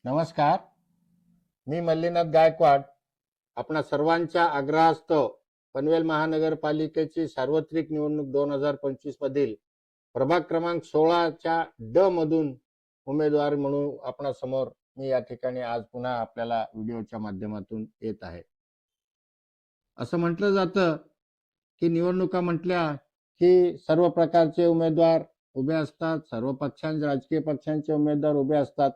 नमस्कार. मी मल्लीनाथ गायकवाड. आपणा सर्वांच्या आग्रहास्तव पनवेल महानगरपालिकेची सार्वत्रिक निवडणूक 2025 मधील प्रभाग क्रमांक 16च्या ड मधून उमेदवार म्हणून आपणा समोर मी या ठिकाणी आज पुन्हा आपल्याला व्हिडिओच्या माध्यमातून येत आहे. असं म्हटलं जातं की निवडणुका म्हटल्या की सर्व प्रकारचे उमेदवार उभे असतात, सर्व राजकीय पक्षांचे उमेदवार उभे असतात.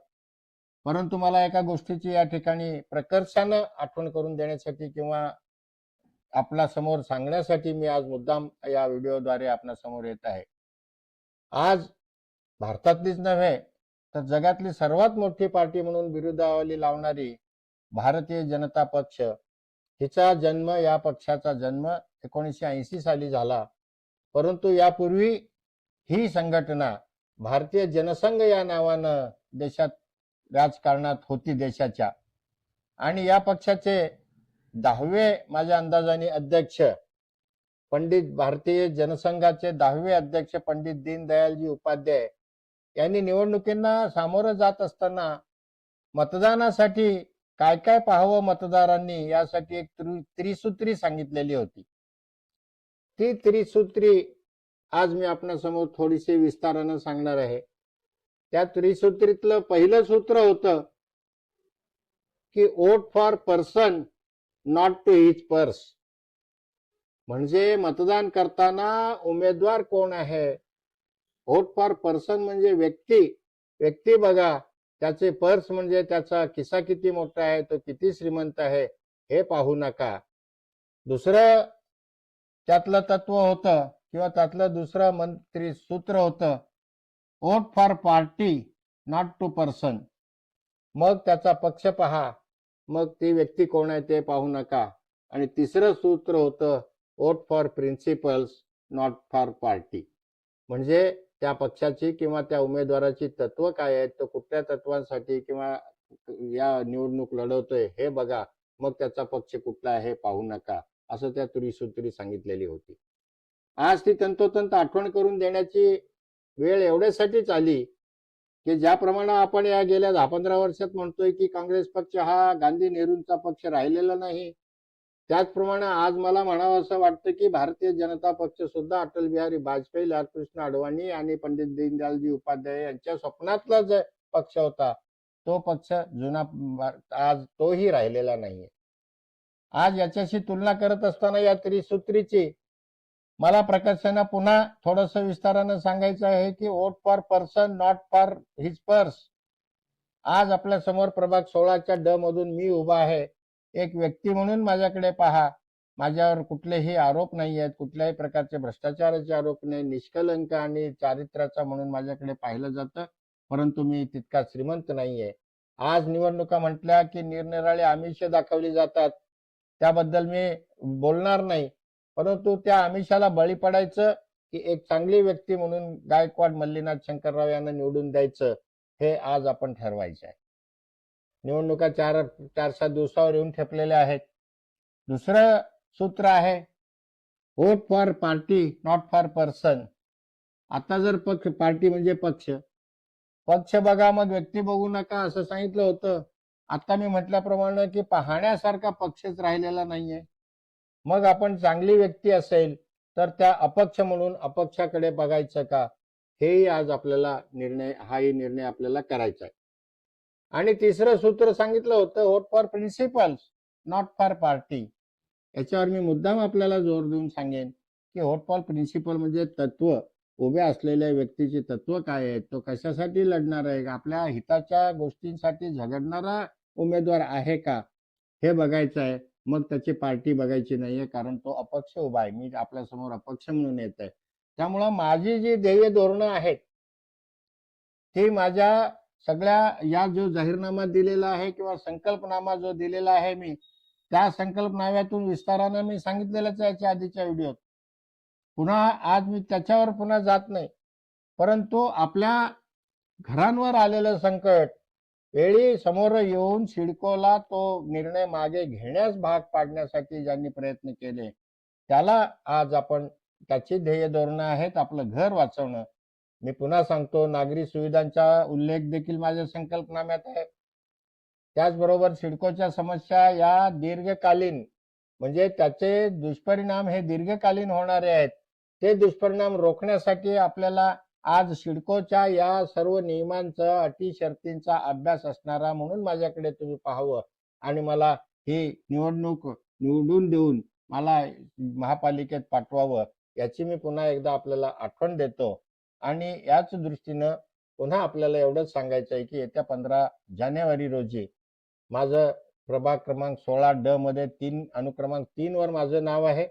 परंतु मला एका गोष्टीची या ठिकाणी प्रकर्षानं आठवण करून देण्यासाठी किंवा आपल्या समोर सांगण्यासाठी मी आज मुद्दाम या व्हिडिओद्वारे आपल्या समोर येत आहे. आज भारतातलीच नव्हे तर जगातली सर्वात मोठी पार्टी म्हणून बिरुदावली लावणारी भारतीय जनता पक्ष, हिचा जन्म, या पक्षाचा जन्म 1980 साली झाला. परंतु यापूर्वी ही संघटना भारतीय जनसंघ या नावानं देशात राजकारणात होती देशाच्या. आणि या पक्षाचे 10वे माझ्या अंदाजाने अध्यक्ष भारतीय जनसंघाचे 10वे अध्यक्ष पंडित दीनदयालजी उपाध्याय यांनी निवडणुकींना सामोरं जात असताना मतदानासाठी काय काय पाहावं मतदारांनी यासाठी एक त्रिसूत्री सांगितलेली होती. ती त्रिसूत्री आज मी आपल्या समोर थोडीशी विस्तारानं सांगणार आहे. त्या त्रिसूत्रीतलं पहिलं सूत्र होतं की vote for person not to his purse. म्हणजे मतदान करताना उमेदवार कोण आहे, वोट फॉर पर्सन म्हणजे व्यक्ती बघा, त्याचे पर्स म्हणजे त्याचा खिसा किती मोठा आहे, तो किती श्रीमंत आहे हे पाहू नका. दुसरं त्यातलं तत्व होतं किंवा त्यातलं दुसरं सूत्र होतं vote for party not to person. मग त्याचा पक्ष पहा, मग ती व्यक्ती कोण आहे ते पाहू नका. आणि तिसरं सूत्र होतं vote for principles not for party. म्हणजे त्या पक्षाची किंवा त्या उमेदवाराची तत्व काय आहेत, तो कुठल्या तत्वांसाठी किंवा या निवडणूक लढवतोय हे बघा, मग त्याचा पक्ष कुठला आहे हे पाहू नका, असं त्या त्रिसूत्री सांगितलेली होती. आज ती तंतोतंत आठवण करून देण्याची वेळ एवढ्यासाठीच आली की ज्याप्रमाणे आपण या गेल्या 10-15 वर्षात म्हणतोय की काँग्रेस पक्ष हा गांधी नेहरूंचा पक्ष राहिलेला नाही, त्याचप्रमाणे आज मला म्हणावं असं वाटतं की भारतीय जनता पक्ष सुद्धा अटल बिहारी वाजपेयी, लालकृष्ण अडवाणी आणि पंडित दीनदयालजी उपाध्याय यांच्या स्वप्नातला जो पक्ष होता तो पक्ष जुना आज तोही राहिलेला नाहीये. आज याच्याशी तुलना करत असताना या त्रिसूत्रीची मला प्रकर्षानं पुन्हा थोडस विस्तारानं सांगायचं आहे की vote for person not for his purse. आज आपल्या समोर प्रभाग 16च्या ड मधून मी उभा आहे. एक व्यक्ती म्हणून माझ्याकडे पहा. माझ्यावर कुठलेही आरोप नाही आहेत, कुठल्याही प्रकारचे भ्रष्टाचाराचे आरोप नाही, निष्कलंक आणि चारित्र्याचा म्हणून माझ्याकडे पाहिलं जातं. परंतु मी तितका श्रीमंत नाहीये. आज निवडणुका म्हटल्या की निरनिराळे आमिष दाखवली जातात, त्याबद्दल मी बोलणार नाही. परंतु त्या आमिषाला बळी पडायचं की एक चांगली व्यक्ती म्हणून गायकवाड मल्लीनाथ शंकरराव यांना निवडून द्यायचं, हे आज आपण ठरवायचं आहे. निवडणुका 4-7 दिवसावर येऊन ठेपलेल्या आहेत. दुसरं सूत्र आहे vote for party not for person. आता जर पार्टी म्हणजे पक्ष बघा मग व्यक्ती बघू नका असं सांगितलं होतं. आता मी म्हटल्याप्रमाणे की पाहण्यासारखा पक्षच राहिलेला नाहीये. मग आपण चांगली व्यक्ती असेल तर त्या अपक्ष म्हणून अपक्षाकडे बघायचं का, हेही आज आपल्याला हाही निर्णय आपल्याला करायचा आहे. आणि तिसरं सूत्र सांगितलं होतं vote for principles not for party. याच्यावर मी मुद्दाम आपल्याला जोर देऊन सांगेन की वोट फॉर प्रिन्सिपल म्हणजे तत्व, उभ्या असलेल्या व्यक्तीचे तत्व काय आहे, तो कशासाठी लढणार आहे, आपल्या हिताच्या गोष्टींसाठी झगडणारा उमेदवार आहे का, हे बघायचं आहे. मग त्याची पार्टी बघायची नाहीये, कारण तो अपक्ष उभा आहे. मी आपल्या समोर अपक्ष म्हणून येत आहे. त्यामुळं माझी जी ध्येय धोरणं आहेत ती माझ्या सगळ्या या जो जाहीरनामा दिलेला आहे किंवा संकल्पनामा जो दिलेला आहे मी, त्या संकल्पनाम्यातून विस्तारानं मी सांगितलेलंच आहे याच्या आधीच्या व्हिडिओत. पुन्हा आज मी त्याच्यावर पुन्हा जात नाही. परंतु आपल्या घरांवर आलेलं संकट वेळी समोर येऊन सिडकोला तो निर्णय मागे घेण्यास भाग पाडण्यासाठी ज्यांनी प्रयत्न केले त्याला आज आपण त्याची ध्येय धोरणं आहेत आपलं घर वाचवणं. मी पुन्हा सांगतो, नागरी सुविधांचा उल्लेख देखील माझ्या संकल्पनाम्यात आहे. त्याचबरोबर सिडकोच्या समस्या या दीर्घकालीन म्हणजे त्याचे दुष्परिणाम हे दीर्घकालीन होणारे आहेत. ते दुष्परिणाम रोखण्यासाठी आपल्याला आज सिडकोच्या या सर्व नियमांचा अटी शर्तींचा अभ्यास असणारा म्हणून माझ्याकडे तुम्ही पाहावं आणि मला ही निवडणूक निवडून देऊन मला महापालिकेत पाठवावं याची मी पुन्हा एकदा आपल्याला आठवण देतो. आणि याच दृष्टीनं पुन्हा आपल्याला एवढंच सांगायचं आहे की येत्या 15 जानेवारी रोजी माझं प्रभाग क्रमांक 16 मध्ये अनुक्रमांक 3 वर माझं नाव आहे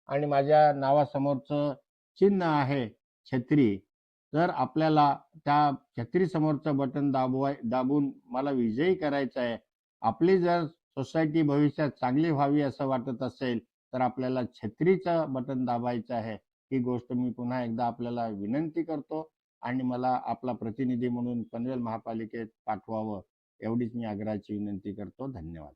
आणि माझ्या नावासमोरचं चिन्ह आहे छत्री. जर आपल्याला त्या छत्री समोरचं बटन दाबून मला विजयी करायचं आहे, आपली जर सोसायटी भविष्यात चांगली व्हावी असं वाटत असेल तर आपल्याला छत्रीचं बटन दाबायचं आहे. ही गोष्ट मी पुन्हा एकदा आपल्याला विनंती करतो आणि मला आपला प्रतिनिधी म्हणून पनवेल महापालिकेत पाठवावं एवढीच मी आग्रहाची विनंती करतो. धन्यवाद.